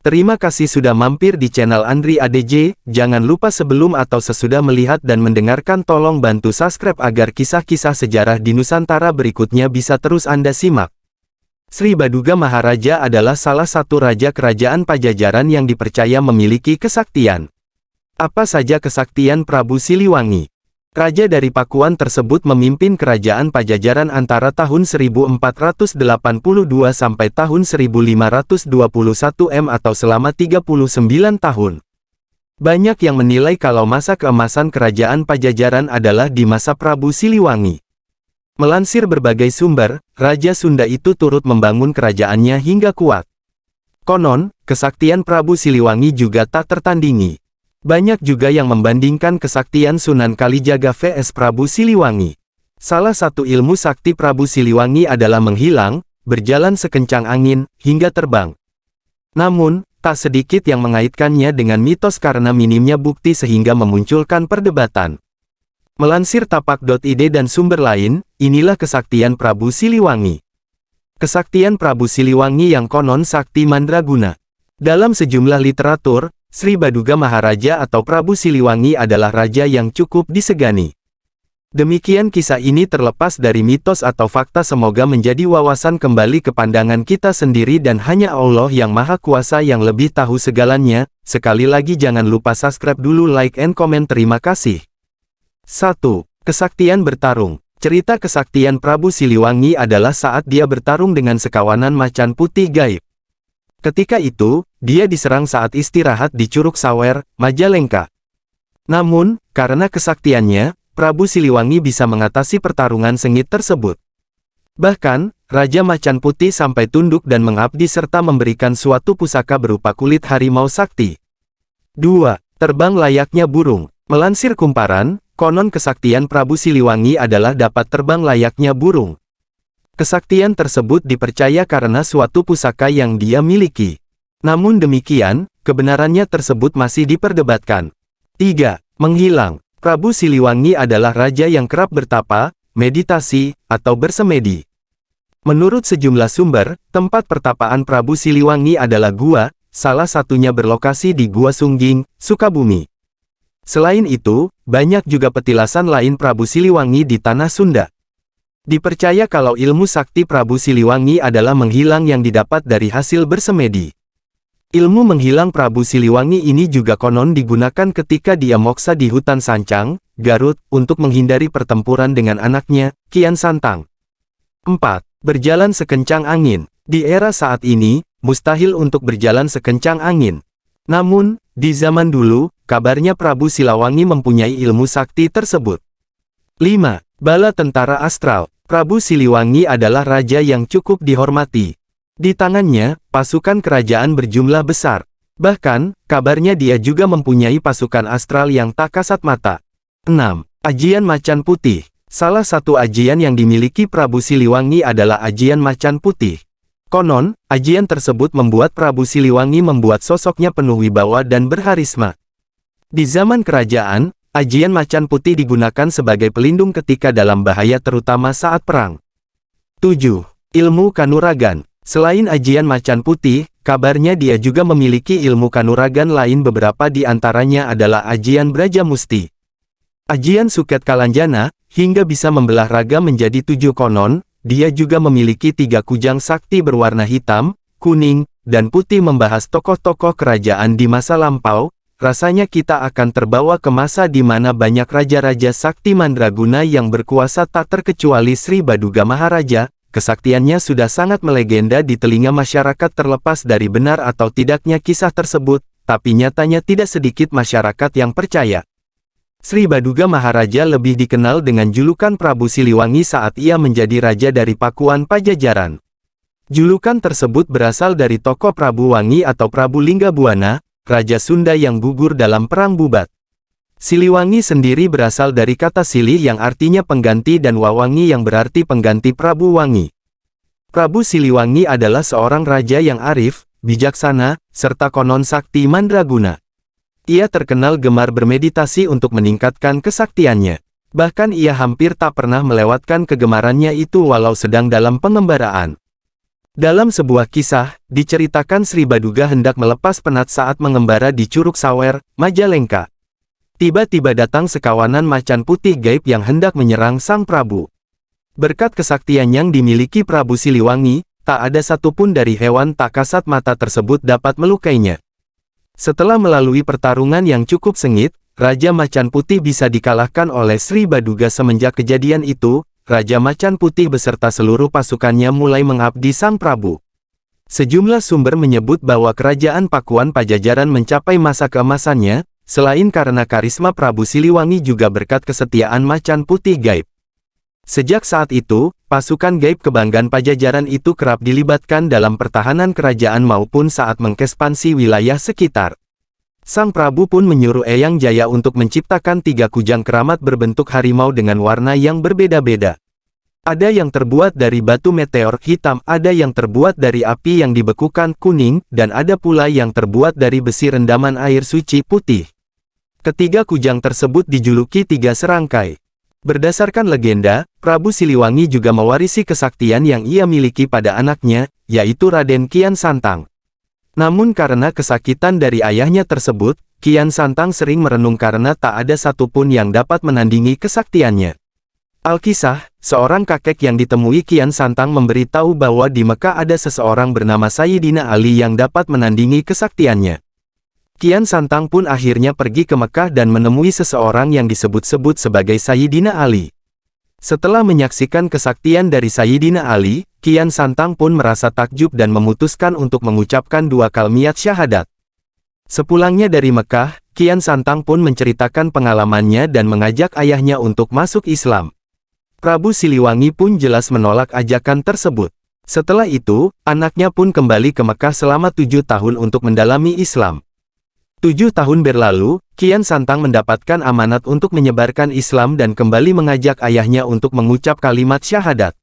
Terima kasih sudah mampir di channel Andri ADJ. Jangan lupa sebelum atau sesudah melihat dan mendengarkan tolong bantu subscribe agar kisah-kisah sejarah di Nusantara berikutnya bisa terus Anda simak. Sri Baduga Maharaja adalah salah satu raja kerajaan Pajajaran yang dipercaya memiliki kesaktian. Apa saja kesaktian Prabu Siliwangi? Raja dari Pakuan tersebut memimpin kerajaan Pajajaran antara tahun 1482 sampai tahun 1521 atau selama 39 tahun. Banyak yang menilai kalau masa keemasan kerajaan Pajajaran adalah di masa Prabu Siliwangi. Melansir berbagai sumber, Raja Sunda itu turut membangun kerajaannya hingga kuat. Konon, kesaktian Prabu Siliwangi juga tak tertandingi. Banyak juga yang membandingkan kesaktian Sunan Kalijaga vs Prabu Siliwangi. Salah satu ilmu sakti Prabu Siliwangi adalah menghilang, berjalan sekencang angin, hingga terbang. Namun, tak sedikit yang mengaitkannya dengan mitos karena minimnya bukti sehingga memunculkan perdebatan. Melansir tapak.id dan sumber lain, inilah kesaktian Prabu Siliwangi. Kesaktian Prabu Siliwangi yang konon sakti mandraguna. Dalam sejumlah literatur, Sri Baduga Maharaja atau Prabu Siliwangi adalah raja yang cukup disegani. Demikian kisah ini terlepas dari mitos atau fakta, semoga menjadi wawasan kembali ke pandangan kita sendiri dan hanya Allah yang Maha Kuasa yang lebih tahu segalanya. Sekali lagi jangan lupa subscribe dulu, like and comment, terima kasih. 1. Kesaktian bertarung. Cerita kesaktian Prabu Siliwangi adalah saat dia bertarung dengan sekawanan macan putih gaib. Ketika itu, dia diserang saat istirahat di Curug Sawer, Majalengka. Namun, karena kesaktiannya, Prabu Siliwangi bisa mengatasi pertarungan sengit tersebut. Bahkan, Raja Macan Putih sampai tunduk dan mengabdi serta memberikan suatu pusaka berupa kulit harimau sakti. 2. Terbang layaknya burung. Melansir Kumparan, konon kesaktian Prabu Siliwangi adalah dapat terbang layaknya burung. Kesaktian tersebut dipercaya karena suatu pusaka yang dia miliki. Namun demikian, kebenarannya tersebut masih diperdebatkan. 3. Menghilang. Prabu Siliwangi adalah raja yang kerap bertapa, meditasi, atau bersemedi. Menurut sejumlah sumber, tempat pertapaan Prabu Siliwangi adalah gua, salah satunya berlokasi di Gua Sungging, Sukabumi. Selain itu, banyak juga petilasan lain Prabu Siliwangi di tanah Sunda. Dipercaya kalau ilmu sakti Prabu Siliwangi adalah menghilang yang didapat dari hasil bersemedi. Ilmu menghilang Prabu Siliwangi ini juga konon digunakan ketika dia moksa di hutan Sancang, Garut, untuk menghindari pertempuran dengan anaknya, Kian Santang. 4. Berjalan sekencang angin. Di era saat ini, mustahil untuk berjalan sekencang angin. Namun, di zaman dulu, kabarnya Prabu Siliwangi mempunyai ilmu sakti tersebut. 5. Bala tentara astral. Prabu Siliwangi adalah raja yang cukup dihormati. Di tangannya, pasukan kerajaan berjumlah besar. Bahkan, kabarnya dia juga mempunyai pasukan astral yang tak kasat mata. 6. Ajian Macan Putih. Salah satu ajian yang dimiliki Prabu Siliwangi adalah ajian Macan Putih. Konon, ajian tersebut membuat Prabu Siliwangi membuat sosoknya penuh wibawa dan berharisma. Di zaman kerajaan, ajian Macan Putih digunakan sebagai pelindung ketika dalam bahaya terutama saat perang. 7. Ilmu Kanuragan. Selain ajian Macan Putih, kabarnya dia juga memiliki ilmu kanuragan lain, beberapa di antaranya adalah ajian Brajamusti, ajian Suket Kalanjana, hingga bisa membelah raga menjadi 7 konon. Dia juga memiliki 3 kujang sakti berwarna hitam, kuning, dan putih membahas tokoh-tokoh kerajaan di masa lampau. Rasanya kita akan terbawa ke masa di mana banyak raja-raja sakti mandraguna yang berkuasa, tak terkecuali Sri Baduga Maharaja. Kesaktiannya sudah sangat melegenda di telinga masyarakat, terlepas dari benar atau tidaknya kisah tersebut, tapi nyatanya tidak sedikit masyarakat yang percaya. Sri Baduga Maharaja lebih dikenal dengan julukan Prabu Siliwangi saat ia menjadi raja dari Pakuan Pajajaran. Julukan tersebut berasal dari tokoh Prabu Wangi atau Prabu Linggabuana, Raja Sunda yang gugur dalam Perang Bubat. Siliwangi sendiri berasal dari kata silih yang artinya pengganti dan wawangi yang berarti pengganti Prabu Wangi. Prabu Siliwangi adalah seorang raja yang arif, bijaksana, serta konon sakti mandraguna. Ia terkenal gemar bermeditasi untuk meningkatkan kesaktiannya. Bahkan ia hampir tak pernah melewatkan kegemarannya itu walau sedang dalam pengembaraan. Dalam sebuah kisah, diceritakan Sri Baduga hendak melepas penat saat mengembara di Curug Sawer, Majalengka. Tiba-tiba datang sekawanan macan putih gaib yang hendak menyerang Sang Prabu. Berkat kesaktian yang dimiliki Prabu Siliwangi, tak ada satupun dari hewan tak kasat mata tersebut dapat melukainya. Setelah melalui pertarungan yang cukup sengit, Raja Macan Putih bisa dikalahkan oleh Sri Baduga. Semenjak kejadian itu, Raja Macan Putih beserta seluruh pasukannya mulai mengabdi Sang Prabu. Sejumlah sumber menyebut bahwa kerajaan Pakuan Pajajaran mencapai masa keemasannya, selain karena karisma Prabu Siliwangi juga berkat kesetiaan Macan Putih gaib. Sejak saat itu, pasukan gaib kebanggaan Pajajaran itu kerap dilibatkan dalam pertahanan kerajaan maupun saat mengekspansi wilayah sekitar. Sang Prabu pun menyuruh Eyang Jaya untuk menciptakan 3 kujang keramat berbentuk harimau dengan warna yang berbeda-beda. Ada yang terbuat dari batu meteor hitam, ada yang terbuat dari api yang dibekukan kuning, dan ada pula yang terbuat dari besi rendaman air suci putih. Ketiga kujang tersebut dijuluki 3 serangkai. Berdasarkan legenda, Prabu Siliwangi juga mewarisi kesaktian yang ia miliki pada anaknya, yaitu Raden Kian Santang. Namun karena kesakitan dari ayahnya tersebut, Kian Santang sering merenung karena tak ada satupun yang dapat menandingi kesaktiannya. Alkisah, seorang kakek yang ditemui Kian Santang memberitahu bahwa di Mekah ada seseorang bernama Sayyidina Ali yang dapat menandingi kesaktiannya. Kian Santang pun akhirnya pergi ke Mekah dan menemui seseorang yang disebut-sebut sebagai Sayyidina Ali. Setelah menyaksikan kesaktian dari Sayyidina Ali, Kian Santang pun merasa takjub dan memutuskan untuk mengucapkan 2 kalimat syahadat. Sepulangnya dari Mekah, Kian Santang pun menceritakan pengalamannya dan mengajak ayahnya untuk masuk Islam. Prabu Siliwangi pun jelas menolak ajakan tersebut. Setelah itu, anaknya pun kembali ke Mekah selama 7 tahun untuk mendalami Islam. 7 tahun berlalu, Kian Santang mendapatkan amanat untuk menyebarkan Islam dan kembali mengajak ayahnya untuk mengucap kalimat syahadat.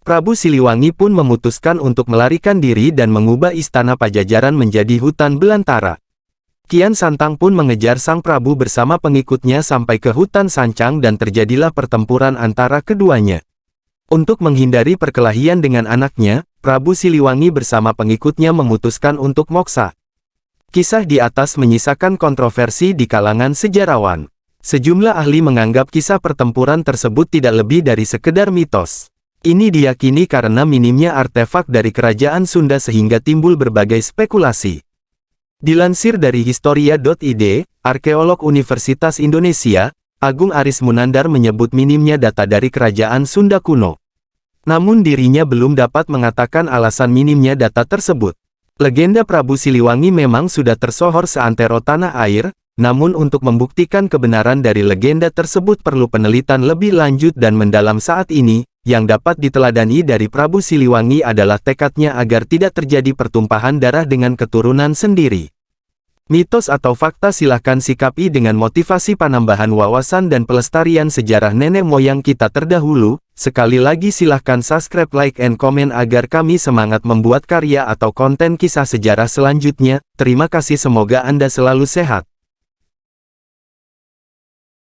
Prabu Siliwangi pun memutuskan untuk melarikan diri dan mengubah istana Pajajaran menjadi hutan belantara. Kian Santang pun mengejar Sang Prabu bersama pengikutnya sampai ke hutan Sancang dan terjadilah pertempuran antara keduanya. Untuk menghindari perkelahian dengan anaknya, Prabu Siliwangi bersama pengikutnya memutuskan untuk moksa. Kisah di atas menyisakan kontroversi di kalangan sejarawan. Sejumlah ahli menganggap kisah pertempuran tersebut tidak lebih dari sekedar mitos. Ini diyakini karena minimnya artefak dari kerajaan Sunda sehingga timbul berbagai spekulasi. Dilansir dari Historia.id, arkeolog Universitas Indonesia, Agung Aris Munandar menyebut minimnya data dari kerajaan Sunda kuno. Namun dirinya belum dapat mengatakan alasan minimnya data tersebut. Legenda Prabu Siliwangi memang sudah tersohor seantero tanah air, namun untuk membuktikan kebenaran dari legenda tersebut perlu penelitian lebih lanjut dan mendalam saat ini. Yang dapat diteladani dari Prabu Siliwangi adalah tekadnya agar tidak terjadi pertumpahan darah dengan keturunan sendiri. Mitos atau fakta silahkan sikapi dengan motivasi penambahan wawasan dan pelestarian sejarah nenek moyang kita terdahulu. Sekali lagi silahkan subscribe, like, and comment agar kami semangat membuat karya atau konten kisah sejarah selanjutnya. Terima kasih, semoga Anda selalu sehat.